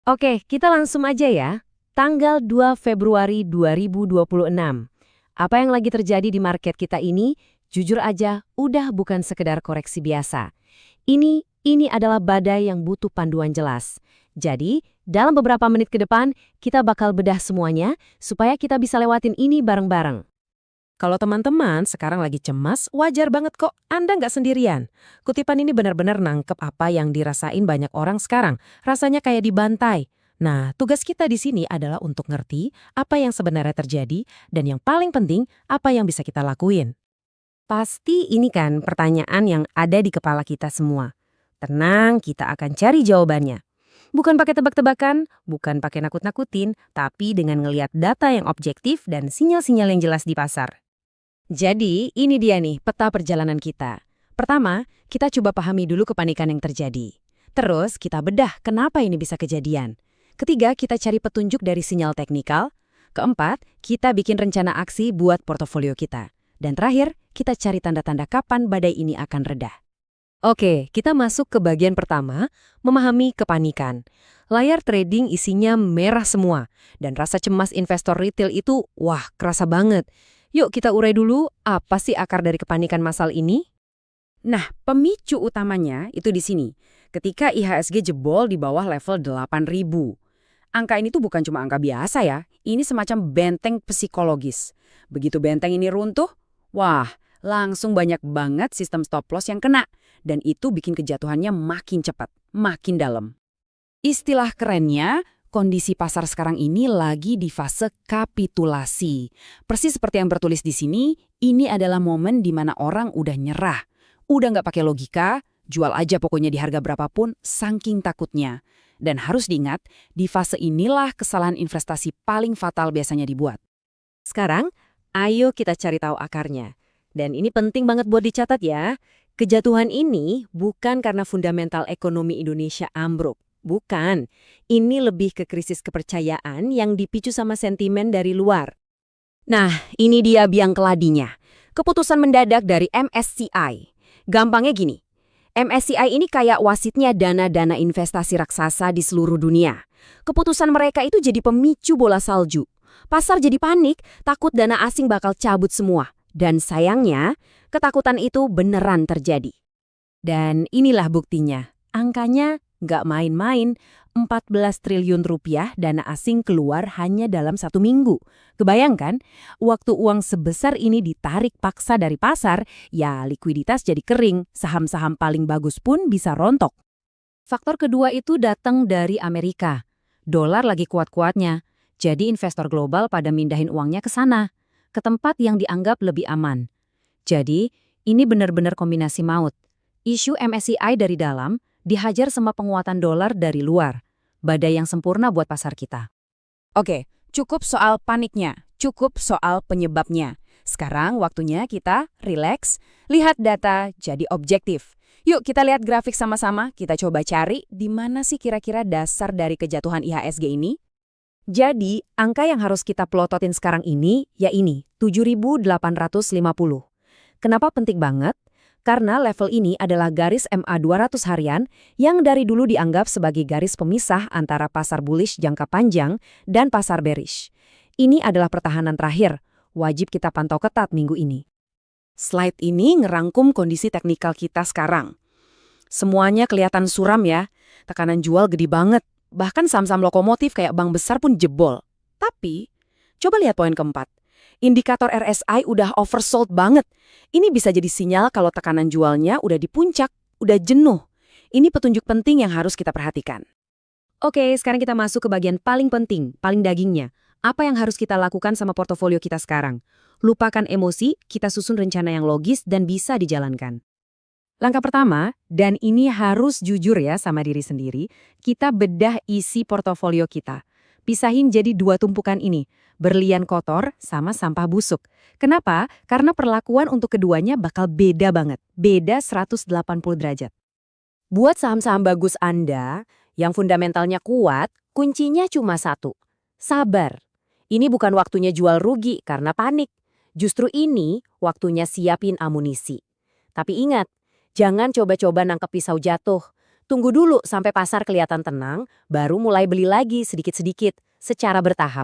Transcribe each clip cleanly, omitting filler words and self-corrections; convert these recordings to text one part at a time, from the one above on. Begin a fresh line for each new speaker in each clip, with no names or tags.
Oke, kita langsung aja ya. Tanggal 2 Februari 2026. Apa yang lagi terjadi di market kita ini, jujur aja, udah bukan sekedar koreksi biasa. Ini adalah badai yang butuh panduan jelas. Jadi, dalam beberapa menit ke depan, kita bakal bedah semuanya supaya kita bisa lewatin ini bareng-bareng.
Kalau teman-teman sekarang lagi cemas, wajar banget kok, Anda nggak sendirian. Kutipan ini benar-benar nangkep apa yang dirasain banyak orang sekarang, rasanya kayak dibantai. Nah, tugas kita di sini adalah untuk ngerti apa yang sebenarnya terjadi, dan yang paling penting, apa yang bisa kita lakuin.
Pasti ini kan pertanyaan yang ada di kepala kita semua. Tenang, kita akan cari jawabannya. Bukan pakai tebak-tebakan, bukan pakai nakut-nakutin, tapi dengan ngeliat data yang objektif dan sinyal-sinyal yang jelas di pasar. Jadi, ini dia nih peta perjalanan kita. Pertama, kita coba pahami dulu kepanikan yang terjadi. Terus, kita bedah kenapa ini bisa kejadian. Ketiga, kita cari petunjuk dari sinyal teknikal. Keempat, kita bikin rencana aksi buat portofolio kita. Dan terakhir, kita cari tanda-tanda kapan badai ini akan reda. Oke, kita masuk ke bagian pertama, memahami kepanikan. Layar trading isinya merah semua, dan rasa cemas investor retail itu, wah, kerasa banget. Yuk kita urai dulu, apa sih akar dari kepanikan massal ini? Nah, pemicu utamanya itu di sini. Ketika IHSG jebol di bawah level 8.000. Angka ini tuh bukan cuma angka biasa ya, ini semacam benteng psikologis. Begitu benteng ini runtuh, wah, langsung banyak banget sistem stop loss yang kena. Dan itu bikin kejatuhannya makin cepat, makin dalam. Istilah kerennya, kondisi pasar sekarang ini lagi di fase kapitulasi. Persis seperti yang bertulis di sini, ini adalah momen di mana orang udah nyerah. Udah nggak pakai logika, jual aja pokoknya di harga berapapun, saking takutnya. Dan harus diingat, di fase inilah kesalahan investasi paling fatal biasanya dibuat. Sekarang, ayo kita cari tahu akarnya. Dan ini penting banget buat dicatat ya. Kejatuhan ini bukan karena fundamental ekonomi Indonesia ambruk. Bukan. Ini lebih ke krisis kepercayaan yang dipicu sama sentimen dari luar. Nah, ini dia biang keladinya. Keputusan mendadak dari MSCI. Gampangnya gini. MSCI ini kayak wasitnya dana-dana investasi raksasa di seluruh dunia. Keputusan mereka itu jadi pemicu bola salju. Pasar jadi panik, takut dana asing bakal cabut semua. Dan sayangnya, ketakutan itu beneran terjadi. Dan inilah buktinya. Angkanya nggak main-main, 14 triliun rupiah dana asing keluar hanya dalam 1 minggu. Kebayangkan, waktu uang sebesar ini ditarik paksa dari pasar, ya likuiditas jadi kering, saham-saham paling bagus pun bisa rontok. Faktor kedua itu datang dari Amerika. Dolar lagi kuat-kuatnya, jadi investor global pada mindahin uangnya ke sana, ke tempat yang dianggap lebih aman. Jadi, ini benar-benar kombinasi maut. Isu MSCI dari dalam dihajar sama penguatan dolar dari luar. Badai yang sempurna buat pasar kita. Oke, cukup soal paniknya, cukup soal penyebabnya. Sekarang waktunya kita rileks, lihat data jadi objektif. Yuk kita lihat grafik sama-sama, kita coba cari di mana sih kira-kira dasar dari kejatuhan IHSG ini. Jadi, angka yang harus kita plototin sekarang ini, ya ini, 7.850. Kenapa penting banget? Karena level ini adalah garis MA 200 harian yang dari dulu dianggap sebagai garis pemisah antara pasar bullish jangka panjang dan pasar bearish. Ini adalah pertahanan terakhir, wajib kita pantau ketat minggu ini. Slide ini ngerangkum kondisi teknikal kita sekarang. Semuanya kelihatan suram ya, tekanan jual gede banget. Bahkan saham-saham lokomotif kayak bank besar pun jebol. Tapi, coba lihat poin keempat. Indikator RSI udah oversold banget. Ini bisa jadi sinyal kalau tekanan jualnya udah di puncak, udah jenuh. Ini petunjuk penting yang harus kita perhatikan. Oke, sekarang kita masuk ke bagian paling penting, paling dagingnya. Apa yang harus kita lakukan sama portofolio kita sekarang? Lupakan emosi, kita susun rencana yang logis dan bisa dijalankan. Langkah pertama, dan ini harus jujur ya sama diri sendiri, kita bedah isi portofolio kita. Pisahin jadi 2 tumpukan ini, berlian kotor sama sampah busuk. Kenapa? Karena perlakuan untuk keduanya bakal beda banget, beda 180 derajat. Buat saham-saham bagus Anda, yang fundamentalnya kuat, kuncinya cuma satu. Sabar. Ini bukan waktunya jual rugi karena panik. Justru ini waktunya siapin amunisi. Tapi ingat, jangan coba-coba nangkep pisau jatuh.
Tunggu dulu sampai pasar kelihatan tenang, baru mulai beli lagi sedikit-sedikit, secara bertahap.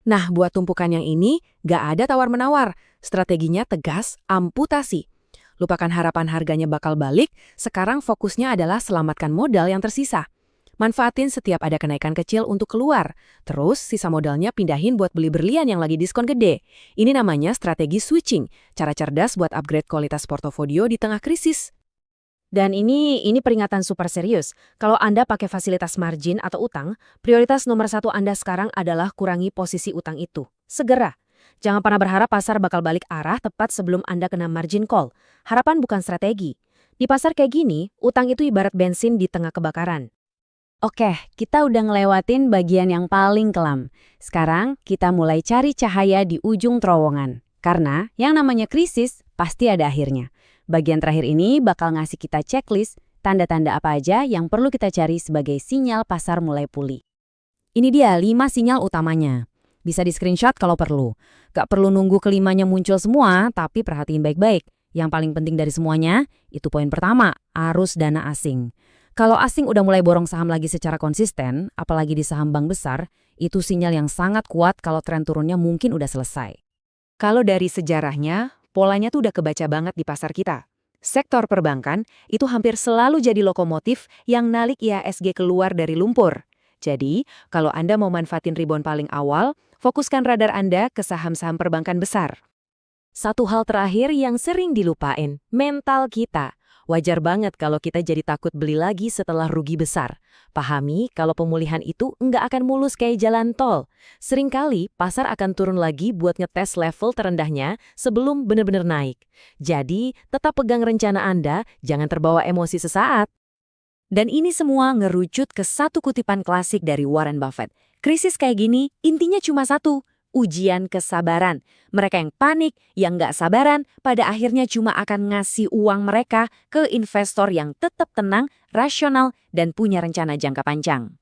Nah, buat tumpukan yang ini, gak ada tawar-menawar. Strateginya tegas, amputasi. Lupakan harapan harganya bakal balik, sekarang fokusnya adalah selamatkan modal yang tersisa. Manfaatin setiap ada kenaikan kecil untuk keluar. Terus, sisa modalnya pindahin buat beli berlian yang lagi diskon gede. Ini namanya strategi switching, cara cerdas buat upgrade kualitas portofolio di tengah krisis.
Dan ini peringatan super serius. Kalau Anda pakai fasilitas margin atau utang, prioritas nomor 1 Anda sekarang adalah kurangi posisi utang itu. Segera. Jangan pernah berharap pasar bakal balik arah tepat sebelum Anda kena margin call. Harapan bukan strategi. Di pasar kayak gini, utang itu ibarat bensin di tengah kebakaran.
Oke, kita udah ngelewatin bagian yang paling kelam. Sekarang kita mulai cari cahaya di ujung terowongan. Karena yang namanya krisis pasti ada akhirnya. Bagian terakhir ini bakal ngasih kita checklist tanda-tanda apa aja yang perlu kita cari sebagai sinyal pasar mulai pulih.
Ini dia 5 sinyal utamanya. Bisa di-screenshot kalau perlu. Gak perlu nunggu kelimanya muncul semua, tapi perhatiin baik-baik. Yang paling penting dari semuanya, itu poin pertama, arus dana asing. Kalau asing udah mulai borong saham lagi secara konsisten, apalagi di saham bank besar, itu sinyal yang sangat kuat kalau tren turunnya mungkin udah selesai.
Kalau dari sejarahnya, polanya tuh udah kebaca banget di pasar kita. Sektor perbankan itu hampir selalu jadi lokomotif yang narik IHSG keluar dari lumpur. Jadi, kalau Anda mau manfaatin rebound paling awal, fokuskan radar Anda ke saham-saham perbankan besar.
Satu hal terakhir yang sering dilupain, mental kita. Wajar banget kalau kita jadi takut beli lagi setelah rugi besar. Pahami kalau pemulihan itu nggak akan mulus kayak jalan tol. Seringkali pasar akan turun lagi buat ngetes level terendahnya sebelum benar-benar naik. Jadi, tetap pegang rencana Anda, jangan terbawa emosi sesaat.
Dan ini semua ngerucut ke satu kutipan klasik dari Warren Buffett. Krisis kayak gini, intinya cuma satu, ujian kesabaran. Mereka yang panik, yang nggak sabaran, pada akhirnya cuma akan ngasih uang mereka ke investor yang tetap tenang, rasional, dan punya rencana jangka panjang.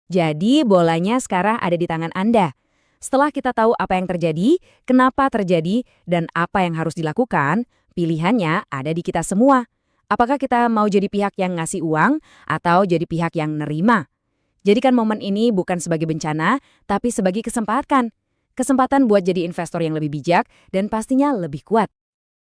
Jadi bolanya sekarang ada di tangan Anda. Setelah kita tahu apa yang terjadi, kenapa terjadi, dan apa yang harus dilakukan, pilihannya ada di kita semua. Apakah kita mau jadi pihak yang ngasih uang atau jadi pihak yang nerima? Jadikan momen ini bukan sebagai bencana, tapi sebagai kesempatan. Kesempatan buat jadi investor yang lebih bijak dan pastinya lebih kuat.